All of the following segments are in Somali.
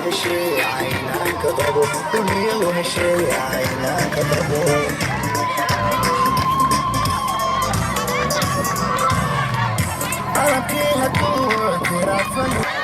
وهشي عينك ضبو دنيا وهشي عينك ضبو أركيها كور كرافة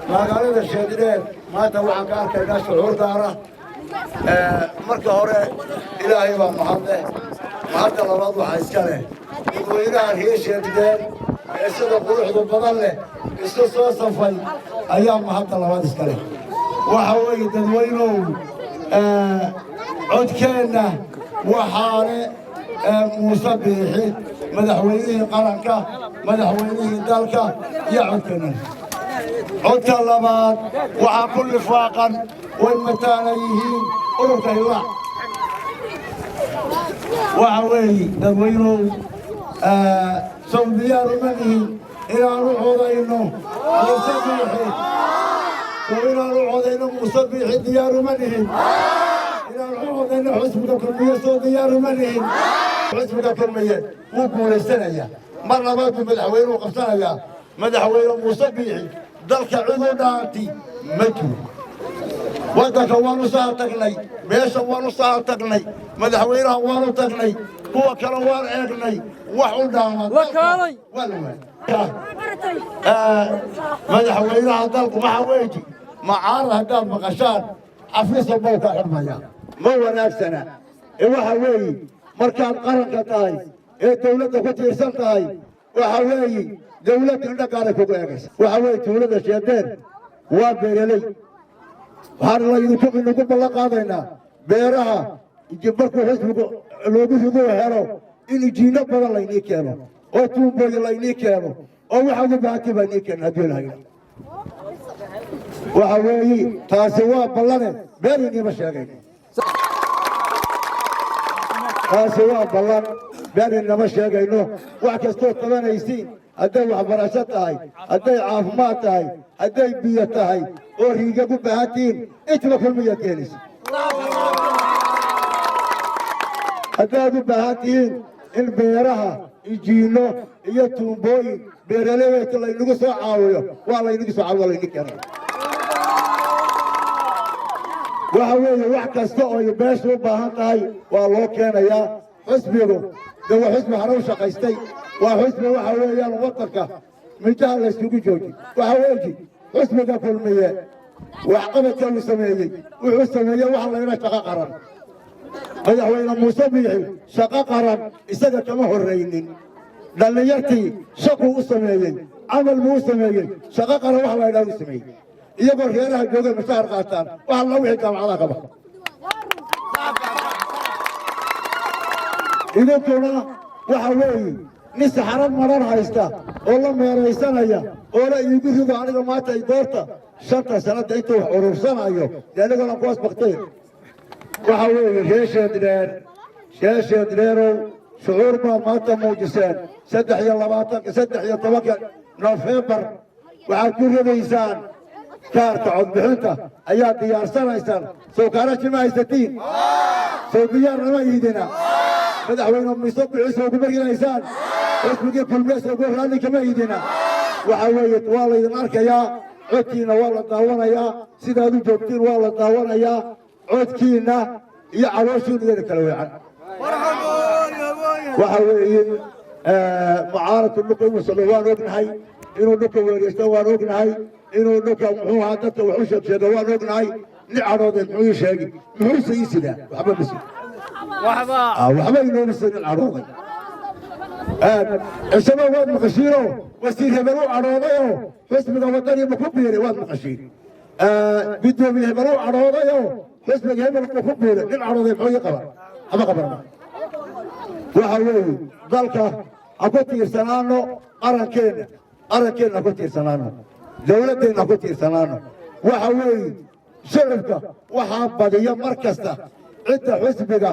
magaalada Shaadreed maanta waxaan ka arkaynaa shucuur gaara marka hore ilaahay baa mahadle mahadda labaad waxaa iska leh dadweynaha reer Shaadreed ee sida quruxda badan leh isu soo safay ayaa mahadda labaad iska leh waxa weeye dadweynuhu codkeenna waxaane muuse biixi madaxweynihii qaranka madaxweynihii dalka iyo codkeenna codka labaad waxaa ku lifaaqan way mataana yihiin ururka hilaac waxa weeye dadweynuhu sawdiyaan uma nihin inaanu codayno muuse biixi inaanu codayno muuse biixi diyaar uma nihin inaanu codayno xisbiga kulmiye soo diyaar uma nihin xisbiga kulmiye wuu guulaysanayaa mar labaad buu madaxweynuhu qabsanayaa madaxweyne muuse biixi dalka ciduu dhaanti ma jiro waddanka waanu soo tagnay meesha waanu soo tagnay madaxweynaha waanu tagnay kuwa kale waan eegnay wax u dhaaman madaxweynaha dalku waxa weeji macaarad haddaad maqashaan xafiis walbuu ka xidhmaya ma wanaagsana ee waxa weeye markaad qaranka tahay ee dawladda ku tiirsan tahay waxa weeye dawladda indhaqaale kugu eegaysa waxa weeye tuulada Shaadreed waa beeraley waxaan inagu ballan qaadaynaa beeraha markuu xisbigu loogu rido helo in jiino badan laynii keeno oo tuumbooyin laynii keeno oo waxa ugu baahatay baa inii keena haddii lahayn waxa weeye taasi waa ballane beeriniima sheegayno taasi waa ballan beerinama sheegayno wax kastoo qabanaysiin hadday waxbarasho tahay hadday caafimaad tahay hadday biyo tahay oo riigag u baahantihiin intaba kulmiyaad keenaysa haddaad u baahan tihiin in beeraha ijiino iyo tuumbooyin beeraleyda laynagu soo caawiyo waa laynagu soo caawiyo laynagu keenay waxa weeye wax kasta oo ay beesha u baahan tahay waa loo keenayaa xisbigu de waa xisbi hore u shaqaystay waa xisbi waxa weeyaan waddanka mijaha la isugu jooji waxa weeji xisbiga kulmiye waxqabadka uu sameeyey wuxuu sameeyey waxa la yidhaha shaqo qaran madaxweyne muuse biixi shaqo qaran isaga kama horraynin dhallinyartii shaquu u sameeyey camal buu u sameeyey shaqo qaran wax la yidhaha u sameeyey iyagoo reeraha jooga mushaar qaataan wax alla wixii jaamacadaha qaba idinkuna waxa weeye nin saxarad maran haysta oo la meeraysanaya oo la iigu rido aniga maanta ay doorta shanta sanada intuu wax urursanayo dee anigona kuwaas bakteen waxa weeye reer Shaadreerow shucuur baa maanta muujiseen 13 Nofeembar waxaad ku ridaysaan kaarka codbixinta ayaa diyaarsanaysaan soo kaaraji ma haysatiin soo diyaarnama iidina madaxweyne muuse biixi soo ku marginaysaan xisbigii kulmiye soo ku raalli kama iidina waxa weeye waa laydin arkayaa codkiina waa la daawanayaa sidaad u joogtiin waa la daawanayaa codkiina iyo calooshiina iyada kala weecan waxa weeye mucaaradku dhulka inuu socdo waan ognahay inuu dhulka weereysto waan ognahay inuu dhulka muxuu ahaa dadka wax u sheego waan ognahay ni cadhoodeed muxuu ii sheegi muxuuse ii sidaa waxba ma sida waxba inooma sidin cadhooday cisaba waad maqashiinoo wasiir hebel u cadhoodayoo xisbiga waddaniima ku biiray waad maqashiin gudoomiye hebel u cadhoodayoo xisbiga hebel ku biiray nin cadhooday muxuu ii qaba haba qabanna waxa weeye dalka ha ku tiirsanaano qarankeenna أركينا كتير سنانو دولتنا كتير سنانو وحوي شركة وحابة مركزة عدة حسبك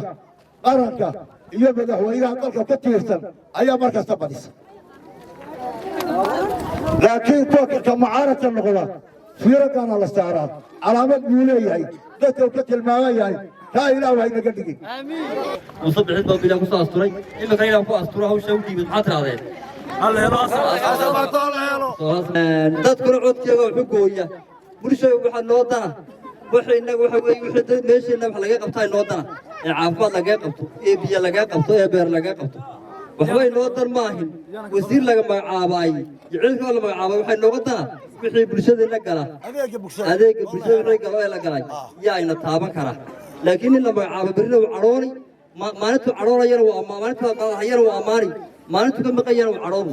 أركا يبدأ وإذا قلت كتير سن أي مركز تبديس لكن توك كمعارة النقطة في ركان الاستعراض علامات بيوليه dadka ka tilmaamayay ka ilaahay naga dhigi وصبح الضوء بلا قصة أسطوري إما كان يلعب أسطورة هو شو دي بتحط هذا تذكر عود كذا وحقوية برشة وحنا نوضنا وحنا وحنا ماشي نبح لقى قبطان نوضنا عافض لقى قبطه بيا لقى قبطه بير لقى قبطه وحوي نوضنا ماهن وزير لقى عاباي يعرف ولا عاباي وحنا نوضنا wixii bulshada la gala adeega bulshada la gala la galay yaa ina taaban kara laakiin in la magacaabo birina uu carooni maalintu caroonayana waa maalintu hayana waa amaani maalintu ka maqayana waa caroon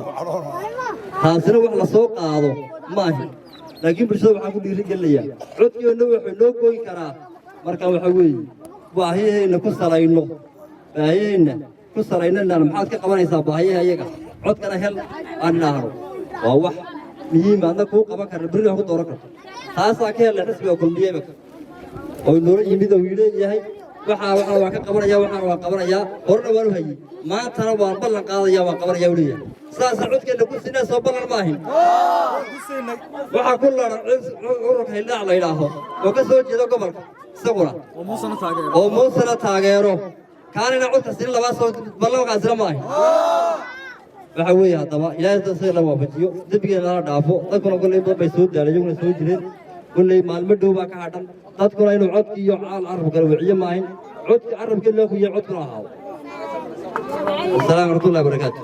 taasina wax la soo qaado maahi laakiin bulshada waxa ku dhiirigelaya codkeena wuxuu loo gooyi karaa marka waxa weeye baahiyeena ku salaynana maxaad ka qabanaysaa baahiyaha iyaga codkana hel aan naahro waa wax مهم أنا كوك أبغى كربري له كدورك خاصة كه اللي حسب يقول لي بك أو نور يميد ويله يهاي وحنا قبر يا وحنا قبر يا قرنا وله هي ما ترى واربل قاضي يا وقبر يا وليه سأسعد كده كل سنة صبر الماهين وحكل عرق هلا على إلهه وكسر جدا قبر سقولا ومو سنة تاجره كان نعود تسير لباس بلوا قازر ماهين وحوي هذا ما إلى تصير لما بتجيو تبي أنا دافو تكون كل يوم بيسود داري يوم يسود جرين كل يوم مال مدوبا كهاتم تذكر إنه عد كيو عرب كروعية ماين عد عرب كله كيو عد كراهاو السلام ورحمة الله وبركاته.